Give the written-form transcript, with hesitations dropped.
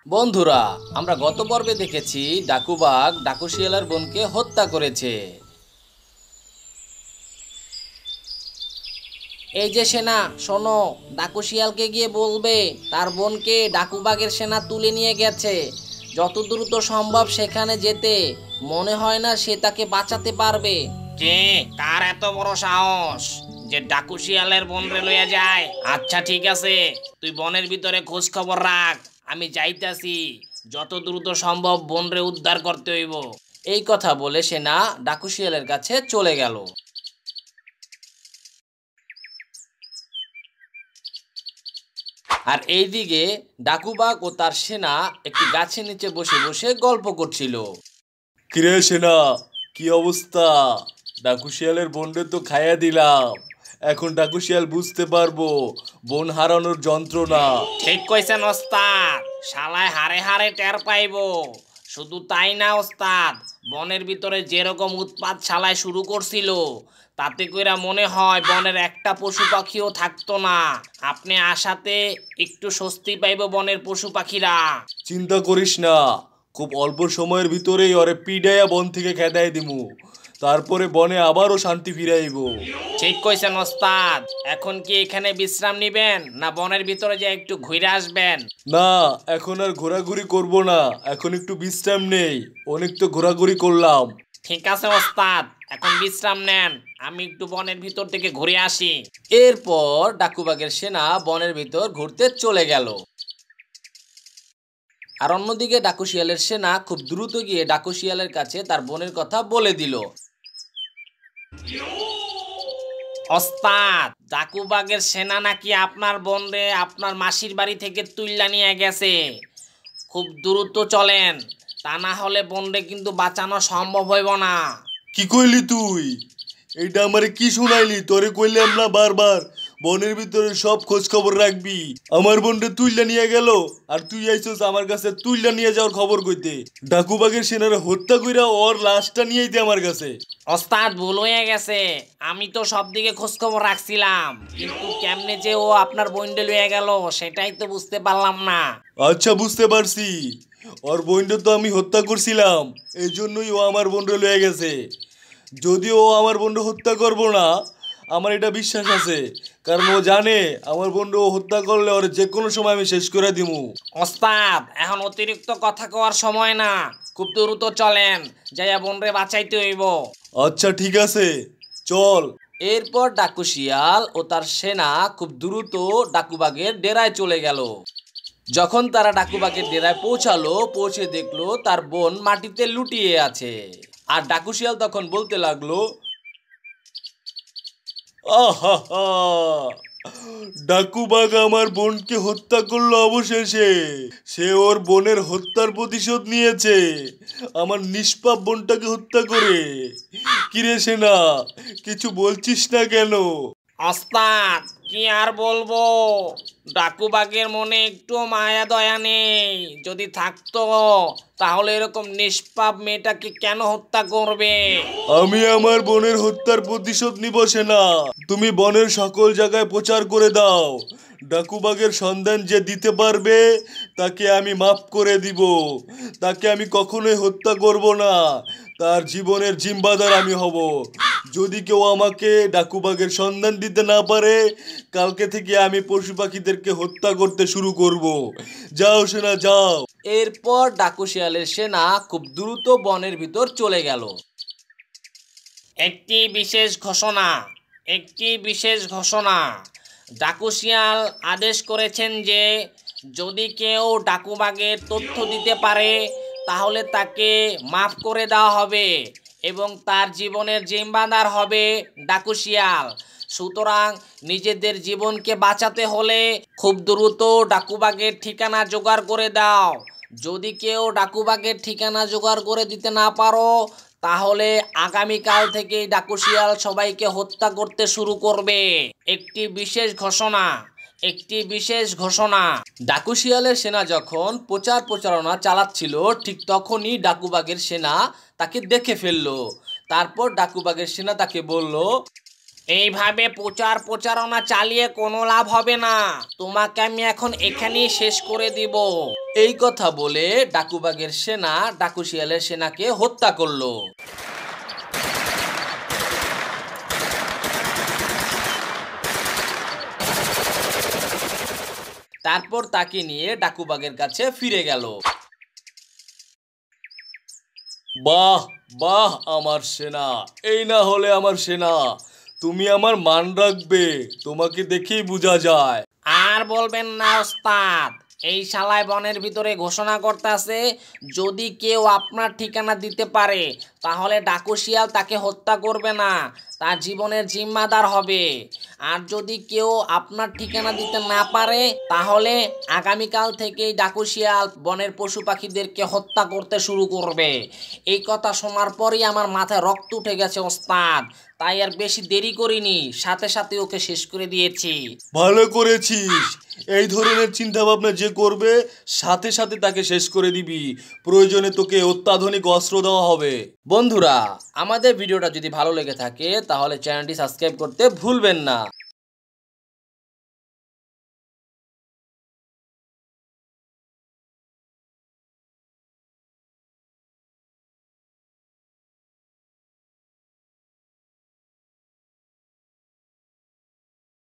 বন্ধুরা, আমরা গত পর্বে দেখেছি ডাকুবাঘ ডাকু শিয়ালের বোনকে হত্যা করেছে। এই যে সেনা, শোনো, ডাকু শিয়ালকে গিয়ে বলবে তার বোনকে ডাকুবাঘের সেনা তুলে নিয়ে গেছে। যত দ্রুত সম্ভব সেখানে যেতে। মনে হয় না সে তাকে বাঁচাতে পারবে। কে? কার এত বড় সাহস যে ডাকু শিয়ালের বন রে লইয়া যায়? আচ্ছা ঠিক আছে, তুই বনের ভিতরে খোঁজ খবর রাখ, আমি যাইতাছি। যত দ্রুত সম্ভব বন রে উদ্ধার করতে হইব। এই কথা বলে সেনা ডাকু শিয়ালের কাছে চলে গেল। আর এইদিকে ডাকুবাঘ ও তার সেনা একটি গাছের নিচে বসে বসে গল্প করছিল। কিরে সেনা, কি অবস্থা? ডাকু শিয়ালের বোনরে তো খাইয়া দিলাম। এখন ডাকু শিয়াল বুঝতে পারবো বোন হারানোর যন্ত্রণা। ঠিক কইছেন ওস্তাদ, শালায় হারে হারে টের পাইবো। শুধু তাই না ওস্তাদ, বনের ভিতরে যেরকম উৎপাত শালায় শুরু করছিল, তাতে কইরা মনে হয় বনের একটা পশু পাখিও থাকতো না। আপনি আসাতে একটু স্বস্তি পাইব বনের পশু পাখিরা। চিন্তা করিস না, খুব অল্প সময়ের ভিতরেই ওরে পিডাইয়া বন থেকে খেদাই দিমু। তারপরে বনে আবারও শান্তি ফিরাইব। ঠিক কইছেন ওস্তাদ, এখন কি এখানে বিশ্রাম নিবেন না বনের ভিতরে যে একটু ঘুরে আসবেন? না, এখন আর ঘোরাঘুরি করব না, এখন একটু বিশ্রাম নেই। অনেক তো ঘোরাঘুরি করলাম। ঠিক আছে ওস্তাদ, এখন বিশ্রাম নেন, আমি একটু বনের ভিতর থেকে ঘুরে আসি। এরপর ডাকুবাঘের সেনা বনের ভিতর ঘুরতে চলে গেল। আর অন্যদিকে ডাকু শিয়ালের সেনা খুব দ্রুত গিয়ে ডাকু শিয়ালের কাছে তার বোনের কথা বলে দিল। ওস্তাদ, ডাকুবাগের সেনা নাকি আপনার বোনরে আপনার মাসির বাড়ি থেকে তুইলা নিয়ে গেছে। খুব দ্রুত চলেন, তা না হলে বোনরে কিন্তু বাঁচানো সম্ভব হইব না। কি কইলি তুই? এইটা আমারে কি শুনাইলি? তোরে কইলাম না বারবার বনের ভিতরে সব খোঁজ খবর রাখবি। আমার বোনটা তুইলা নিয়ে গেল আর তুই আইছস আমার কাছে তুইলা নিয়ে যাওয়ার খবর কইতে। ডাকুবাগের সেনারা হত্যা কইরা ওর লাশটা নিয়ে আইতে আমার কাছে। ওস্তাদ, ভুল হয়ে গেছে, আমি তো সব দিকে খোঁজ খবর রাখছিলাম, কিন্তু কেমনে যে ও আপনার বোনটা লইয়া গেল সেটাই তো বুঝতে পারলাম না। আচ্ছা, বুঝতে পারছি। ওর বোনটা তো আমি হত্যা করছিলাম, এই জন্যই ও আমার বোনটা লয়ে গেছে। যদিও ও আমার বোনটা হত্যা করবো না, আমার এটা বিশ্বাস আছে, কারণ ও জানে আমার বোনটা ও হত্যা করলে ওর যে কোনো সময় আমি শেষ করে দিমু। ওস্তাদ, এখন অতিরিক্ত কথা কওয়ার সময় না, খুব দ্রুত চলেন, যাইয়া বোনরে বাঁচাইতে হইব। আচ্ছা ঠিক আছে, চল। এরপর ডাকু শিয়াল ও তার সেনা খুব দ্রুত ডাকুবাঘের ডেরায় চলে গেল। যখন তারা ডাকুবাঘের ডেরায় পৌঁছে দেখলো তার বোন মাটিতে লুটিয়ে আছে। আর ডাকু শিয়াল তখন বলতে লাগলো, আহা, ডাকুবাঘ আমার বোনকে হত্যা করলো অবশেষে। সে ওর বোনের হত্যার প্রতিশোধ নিয়েছে আমার নিষ্পাপ বোনটাকে হত্যা করে। কিরে সেনা, কিছু বলছিস না কেন? ওস্তাদ, কি আর বলবো, ডাকুবাগের মনে একটু মায়া দয়া নেই। যদি থাকতো তাহলে এরকম নিষ্পাপ মেয়েটাকে কেন হত্যা করবে? আমি আমার বোনের হত্যার প্রতিশোধ নিব সেনা। তুমি বনের সকল জায়গায় প্রচার করে দাও, ডাকুবাঘের সন্ধান যে দিতে পারবে তাকে আমি মাফ করে দিব। তাকে আমি কখনোই হত্যা করব না, তার জীবনের জিম্বাদার আমি হব। যদি কেউ আমাকে ডাকুবাঘের সন্ধান দিতে না পারে, কালকে থেকে আমি পশু পাখিদেরকে হত্যা করতে শুরু করব। যাও সেনা, যাও। এরপর ডাকু শিয়ালের সেনা খুব দ্রুত বনের ভিতর চলে গেল। একটি বিশেষ ঘোষণা, একটি বিশেষ ঘোষণা। ডাকু শিয়াল আদেশ করেছেন যে যদি কেউ ডাকুবাগের তথ্য দিতে পারে তাহলে তাকে মাফ করে দেওয়া হবে এবং তার জীবনের জিম্মাদার হবে ডাকু শিয়াল। সুতরাং নিজেদের জীবনকে বাঁচাতে হলে খুব দ্রুত ডাকুবাগের ঠিকানা জোগাড় করে দাও। যদি কেউ ডাকুবাগের ঠিকানা জোগাড় করে দিতে না পারো তাহলে আগামীকাল থেকেই ডাকু শিয়াল সবাইকে হত্যা করতে শুরু করবে। একটি বিশেষ ঘোষণা, একটি বিশেষ ঘোষণা। ডাকু শিয়ালের সেনা যখন প্রচারণা চালাচ্ছিল ঠিক তখনই ডাকুবাঘের সেনা তাকে দেখে ফেললো। তারপর ডাকুবাঘের সেনা তাকে বলল, এইভাবে প্রচারণা চালিয়ে কোনো লাভ হবে না। তোমাকে আমি এখন এখানেই শেষ করে দিব। এই কথা বলে ডাকুবাগের সেনা ডাকু শিয়ালের সেনাকে হত্যা করলো। তারপর তাকে নিয়ে ডাকুবাগের কাছে ফিরে গেল। বাহ বাহ আমার সেনা, এই না হলে আমার সেনা, তুমি আমার মান রাখবে, তোমাকে দেখেই বোঝা যায়। আর বলবেন না ওস্তাদ, এই শালায় বনের ভিতরে ঘোষণা করতেছে যদি কেউ আপনার ঠিকানা দিতে পারে তাহলে ডাকু শিয়াল তাকে হত্যা করবে না, তার জীবনের জিম্মাদার হবে। আর যদি কেউ আপনার ঠিকানা দিতে না পারে তাহলে আগামীকাল থেকেই ডাকু শিয়াল বনের পশু পাখিদেরকে হত্যা করতে শুরু করবে। এই কথা শোনার পরই আমার মাথায় রক্ত উঠে গেছে ওস্তাদ, তাই আর বেশি দেরি করিনি, সাথে সাথে ওকে শেষ করে দিয়েছি। ভালো করেছিস, এই ধরনের চিন্তা ভাবনা যে করবে সাথে সাথে তাকে শেষ করে দিবি, প্রয়োজনে তোকে অত্যাধুনিক অস্ত্র দেওয়া হবে। বন্ধুরা, আমাদের ভিডিওটা যদি ভালো লেগে থাকে তাহলে চ্যানেলটি সাবস্ক্রাইব করতে ভুলবেন না।